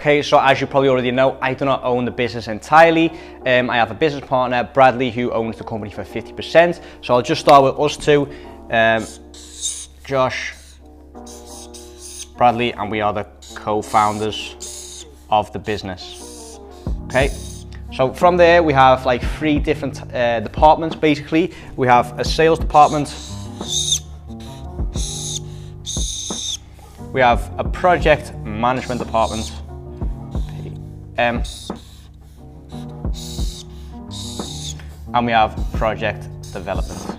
Okay, so as you probably already know, I do not own the business entirely. I have a business partner, Bradley, who owns the company for 50%. So I'll just start with us two, Josh, Bradley, and we are the co-founders of the business. Okay, so from there we have like 3 different departments basically. We have a sales department, we have a project management department, PM, and we have project development.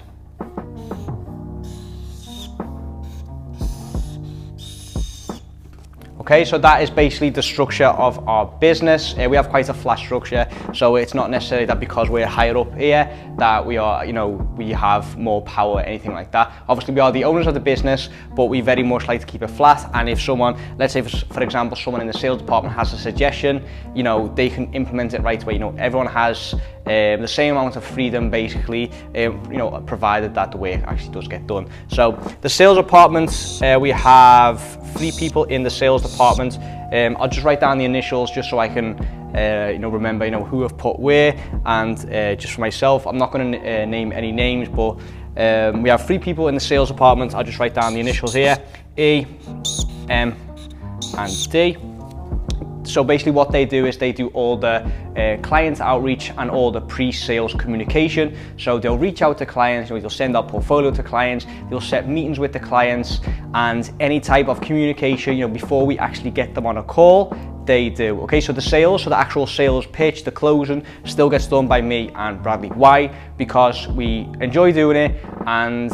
Okay, so that is basically the structure of our business. We have quite a flat structure, so it's not necessarily that because we're higher up here that we are, we have more power or anything like that. Obviously, we are the owners of the business, but we very much like to keep it flat. And if someone, let's say for example, someone in the sales department has a suggestion, they can implement it right away. Everyone has the same amount of freedom basically, provided that the work actually does get done. So the sales department, we have 3 people in the sales department. I'll just write down the initials just so I can remember who I've put where, and just for myself, I'm not going to name any names, but we have 3 people in the sales department. I'll just write down the initials here, E, M, and D. So basically what they do is they do all the client outreach and all the pre-sales communication. So they'll reach out to clients, they'll send out portfolio to clients, they'll set meetings with the clients, and any type of communication, before we actually get them on a call, they do. Okay, so the actual sales pitch, the closing, still gets done by me and Bradley. Why? Because we enjoy doing it, and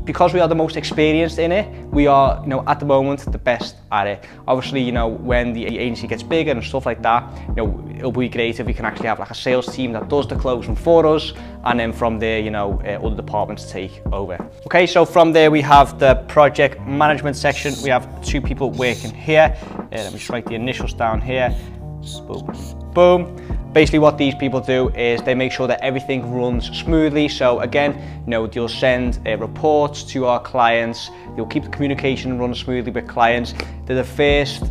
because we are the most experienced in it, we are at the moment the best at it. Obviously, when the agency gets bigger and stuff like that, it'll be great if we can actually have like a sales team that does the closing for us, and then from there, other departments take over. Okay, so from there we have the project management section. We have 2 people working here. Let me just write the initials down here. Boom, boom. Basically what these people do is they make sure that everything runs smoothly. So again, they'll send reports to our clients, they'll keep the communication running smoothly with clients. They're the first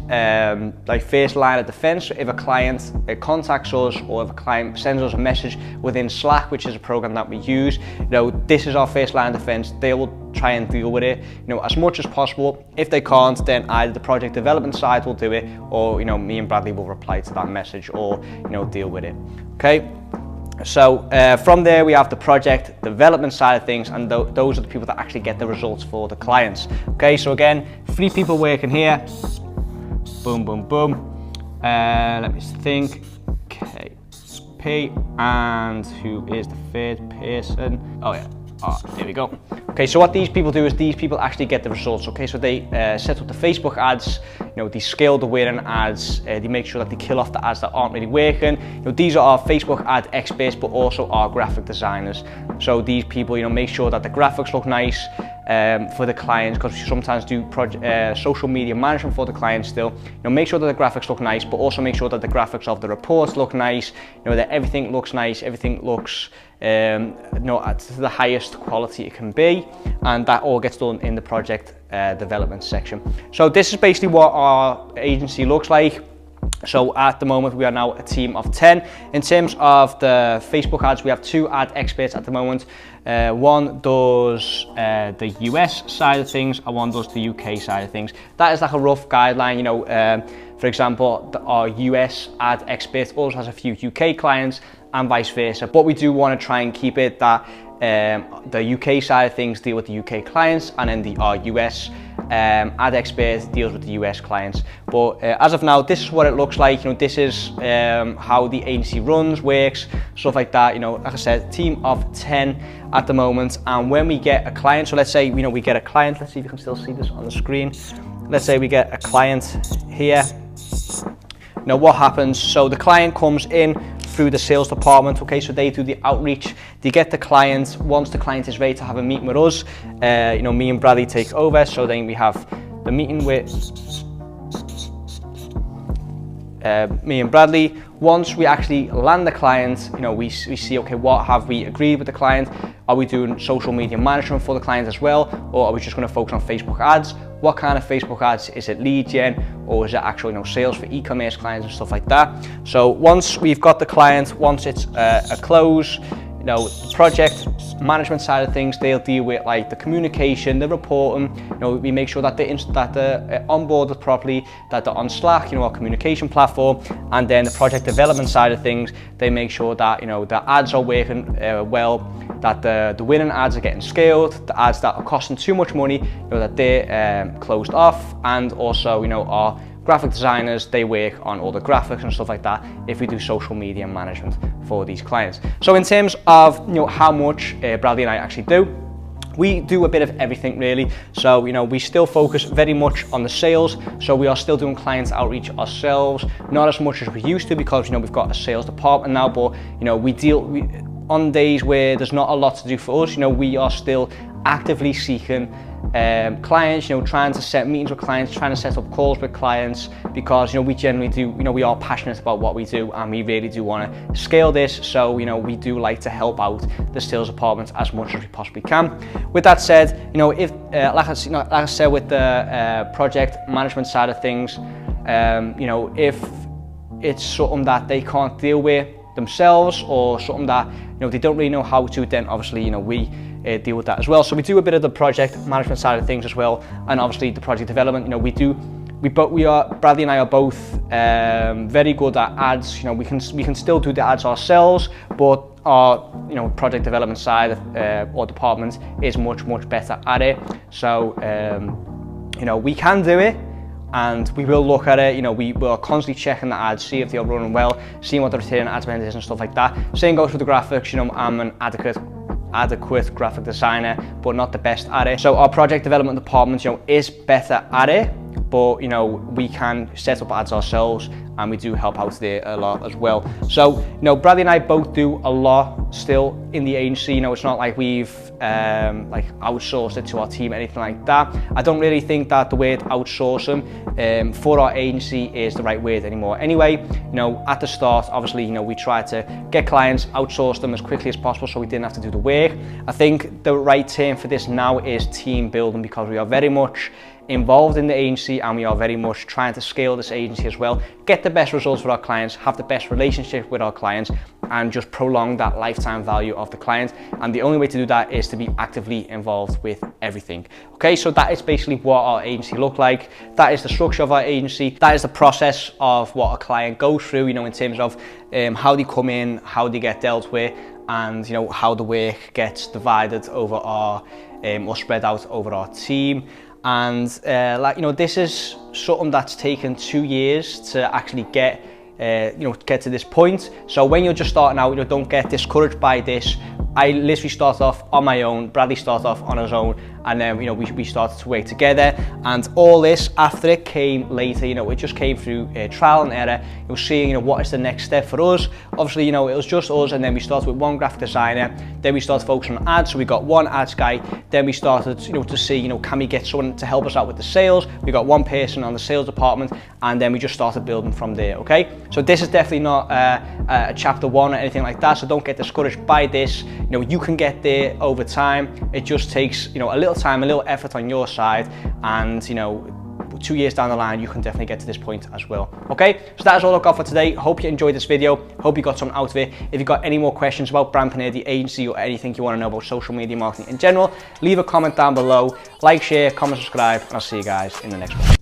line of defense. So if a client contacts us, or if a client sends us a message within Slack, which is a program that we use, this is our first line of defense. They will try and deal with it as much as possible. If they can't, then either the project development side will do it, or me and Bradley will reply to that message, or deal with it. Okay, so from there we have the project development side of things, and those are the people that actually get the results for the clients. Okay, so again, 3 people working here. Boom, boom, boom. Let me think. Okay, P, and who is the 3rd person? Oh yeah. There we go. Okay, so what these people do is these people actually get the results. Okay, so they set up the Facebook ads, they scale the winning ads, they make sure that they kill off the ads that aren't really working. These are our Facebook ad experts, but also our graphic designers. So these people, make sure that the graphics look nice for the clients, because we sometimes do social media management for the clients still. Make sure that the graphics look nice, but also make sure that the graphics of the reports look nice, that everything looks nice, everything looks at the highest quality it can be, and that all gets done in the project development section. So this is basically what our agency looks like. So at the moment we are now a team of 10. In terms of the Facebook ads, we have 2 ad experts at the moment. One does the US side of things, and one does the UK side of things. That is like a rough guideline. For example, our US ad expert also has a few UK clients, and vice versa. But we do want to try and keep it that the UK side of things deal with the UK clients, and then our US ad expert deals with the US clients. But as of now, this is what it looks like. This is how the agency runs, works, stuff like that. Like I said, team of 10 at the moment. And when we get a client, so let's say we get a client. Let's see if you can still see this on the screen. Let's say we get a client here. Now what happens? So the client comes in through the sales department. Okay, so they do the outreach, they get the client. Once the client is ready to have a meeting with us, me and Bradley take over. So then we have the meeting with me and Bradley. Once we actually land the client, we see, okay, what have we agreed with the client? Are we doing social media management for the client as well? Or are we just going to focus on Facebook ads? what kind of Facebook ads. Is it lead gen, or is it actual, you know, sales for e-commerce clients and stuff like that? So once we've got the client, once it's a close, you know, the project management side of things, they'll deal with like the communication, the reporting. You know, we make sure that they're onboarded properly, that they're on Slack, you know, our communication platform. And then the project development side of things, they make sure that, you know, the ads are working well, that the winning ads are getting scaled, the ads that are costing too much money, you know, that they're closed off. And also, you know, our graphic designers, they work on all the graphics and stuff like that if we do social media management for these clients. So in terms of, you know, how much Bradley and I actually do, we do a bit of everything really. So, you know, we still focus very much on the sales. So we are still doing clients outreach ourselves, not as much as we used to, because, you know, we've got a sales department now, but, you know, we on days where there's not a lot to do for us, you know, we are still actively seeking clients, you know, trying to set meetings with clients, trying to set up calls with clients, because, you know, we generally do, you know, we are passionate about what we do and we really do want to scale this. So, you know, we do like to help out the sales department as much as we possibly can. With that said, you know, if like I said, with the project management side of things, you know, if it's something that they can't deal with themselves, or something that, you know, they don't really know how to, then obviously, you know, we deal with that as well. So we do a bit of the project management side of things as well, and obviously the project development. You know, Bradley and I are both very good at ads. You know, we can still do the ads ourselves, but our, you know, project development side or department is much better at it. So you know, we can do it, and we will look at it. You know, we will constantly checking the ads, see if they're running well, seeing what the return on ad spend is and stuff like that. Same goes for the graphics. You know, I'm an adequate graphic designer, but not the best at it. So our project development department, you know, is better at it, but, you know, we can set up ads ourselves, and we do help out there a lot as well. So, you know, Bradley and I both do a lot still in the agency. You know, it's not like we've like outsourced it to our team, anything like that. I don't really think that the word outsourcing for our agency is the right word anymore. Anyway, you know, at the start, obviously, you know, we try to get clients, outsource them as quickly as possible so we didn't have to do the work. I think the right term for this now is team building, because we are very much involved in the agency, and we are very much trying to scale this agency as well, get the best results for our clients, have the best relationship with our clients, and just prolong that lifetime value of the client. And the only way to do that is to be actively involved with everything. Okay, so that is basically what our agency look like. That is the structure of our agency. That is the process of what a client goes through, you know, in terms of how they come in, how they get dealt with, and, you know, how the work gets divided over our or spread out over our team. And like, you know, this is something that's taken 2 years to actually get get to this point. So when you're just starting out, you know, don't get discouraged by this. I literally started off on my own, Bradley started off on his own, and then, you know, we started to work together. And all this after it came later, you know, it just came through trial and error. You know, seeing, you know, what is the next step for us. Obviously, you know, it was just us, and then we started with one graphic designer, then we started focusing on ads, so we got one ads guy, then we started, you know, to see, you know, can we get someone to help us out with the sales. We got one person on the sales department, and then we just started building from there. Okay, so this is definitely not a chapter one or anything like that, so don't get discouraged by this. You know, you can get there over time. It just takes, you know, a little time, a little effort on your side, and, you know, 2 years down the line, you can definitely get to this point as well. Okay, so that is all I've got for today. Hope you enjoyed this video. Hope you got something out of it. If you've got any more questions about Brandpreneur, the agency, or anything you want to know about social media marketing in general, leave a comment down below. Like, share, comment, subscribe, and I'll see you guys in the next one.